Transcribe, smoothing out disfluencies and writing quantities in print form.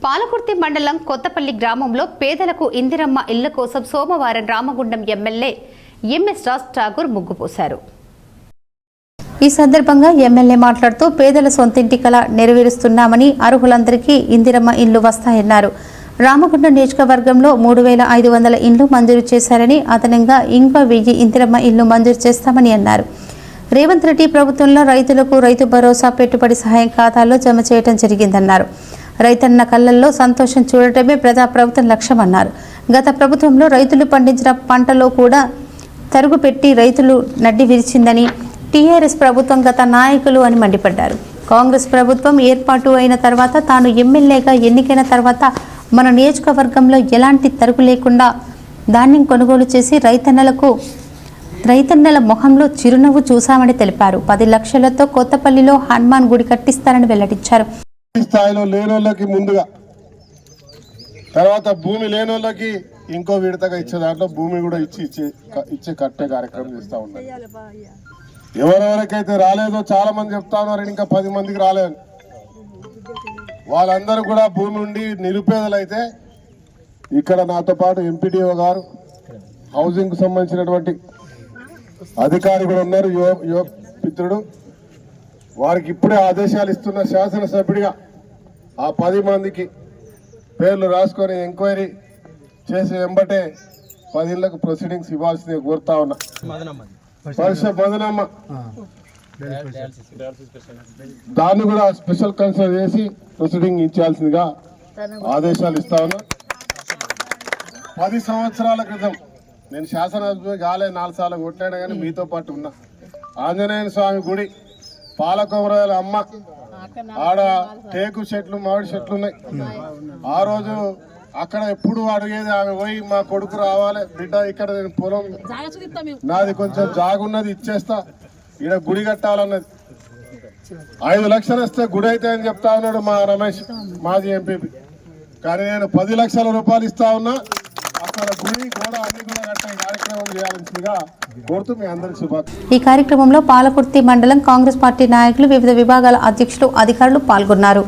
పాలకుర్తి మండలం కొత్తపల్లి గ్రామంలో పేదలకు ఇందిరమ్మ ఇళ్ల కోసం సోమవారం రామగుండం ఎమ్మెల్యే ఎంఎస్ రాజ్ ఠాగూర్ ముగ్గు పోశారు. ఈ సందర్భంగా ఎమ్మెల్యే మాట్లాడుతూ పేదల సొంతింటి కల నెరవేరుస్తున్నామని, అర్హులందరికీ ఇందిరమ్మ ఇళ్లు వస్తాయన్నారు. రామగుండం నియోజకవర్గంలో 3500 ఇండ్లు మంజూరు చేశారని, అదనంగా ఇంకో 1000 ఇందిరమ్మ ఇళ్లు మంజూరు చేస్తామని అన్నారు. రేవంత్ రెడ్డి ప్రభుత్వంలో రైతులకు రైతు భరోసా పెట్టుబడి సహాయం ఖాతాల్లో జమ చేయడం జరిగిందన్నారు. రైతన్న కళ్ళల్లో సంతోషం చూడటమే ప్రజాప్రభుత్వం లక్ష్యమన్నారు. గత ప్రభుత్వంలో రైతులు పండించిన పంటలో కూడా తరుగు పెట్టి రైతులు నడ్డి విరిచిందని, టీఆర్ఎస్ ప్రభుత్వం గత నాయకులు అని మండిపడ్డారు. కాంగ్రెస్ ప్రభుత్వం ఏర్పాటు అయిన తర్వాత, తాను ఎమ్మెల్యేగా ఎన్నికైన తర్వాత మన నియోజకవర్గంలో ఎలాంటి తరుగు లేకుండా ధాన్యం కొనుగోలు చేసి రైతన్నల మొహంలో చిరునవ్వు చూశామని తెలిపారు. 10 లక్షలతో కొత్తపల్లిలో హనుమాన్ గుడి కట్టిస్తారని వెల్లడించారు. స్థాయిలో లేనోళ్ళకి ముందుగా, తర్వాత భూమి లేనోళ్ళకి ఇంకో విడతగా ఇచ్చే దాంట్లో భూమి కూడా ఇచ్చే కట్టే కార్యక్రమం చేస్తూ ఉన్నారు. ఎవరెవరికైతే రాలేదో చాలా మంది చెప్తా ఉన్నారు, ఇంకా 10 మందికి రాలేదు. వాళ్ళందరూ కూడా భూమి ఉండి నిరుపేదలైతే ఇక్కడ నాతో పాటు ఎంపీడీఓ గారు, హౌసింగ్ కు సంబంధించినటువంటి అధికారి కూడా ఉన్నారు, యువ మిత్రుడు. వారికి ఇప్పుడే ఆదేశాలు ఇస్తున్న శాసనసభ్యుడిగా ఆ 10 మందికి పేర్లు రాసుకొని ఎంక్వైరీ చేసి వెంబటే 10 ఇళ్లకు ప్రొసీడింగ్స్ ఇవ్వాల్సింది కోరుతా ఉన్నా. మదనమ్మ దాన్ని కూడా స్పెషల్ కన్సల్ట్ చేసి ప్రొసీడింగ్ ఇచ్చాల్సిందిగా ఆదేశాలు ఇస్తా ఉన్నా. 10 సంవత్సరాల క్రితం నేను శాసనసభ్యుడు కాలే, 4 సార్లు కొట్లాడా, కానీ మీతో పాటు ఉన్నా. ఆంజనేయ స్వామి గుడి పాలకొమరాల అమ్మ ఆడ టేకు చెట్లు, మామిడి చెట్లు ఉన్నాయి. ఆ రోజు అక్కడ ఎప్పుడు అడిగేది ఆమె, పోయి మా కొడుకు రావాలి బిడ్డ, ఇక్కడ నేను పొలం నాది కొంచెం జాగున్నది ఇచ్చేస్తా, ఈడ గుడి కట్టాలన్నది. 5 లక్షలు వస్తే గుడి అయితే అని చెప్తా ఉన్నాడు మా రమేష్ మాజీ ఎంపీపీ. కానీ నేను 10 లక్షల రూపాయలు ఇస్తా ఉన్నా. అక్కడ గుడి గోడ అన్ని కూడా కట్టే కార్యక్రమం చేయాల్సిందిగా కోరుతూ మీ అందరికి శుభాకాంక్షలు. ఈ కార్యక్రమంలో పాలకుర్తి మండలం కాంగ్రెస్ పార్టీ నాయకులు, వివిధ విభాగాల అధ్యక్షులు, అధికారులు పాల్గొన్నారు.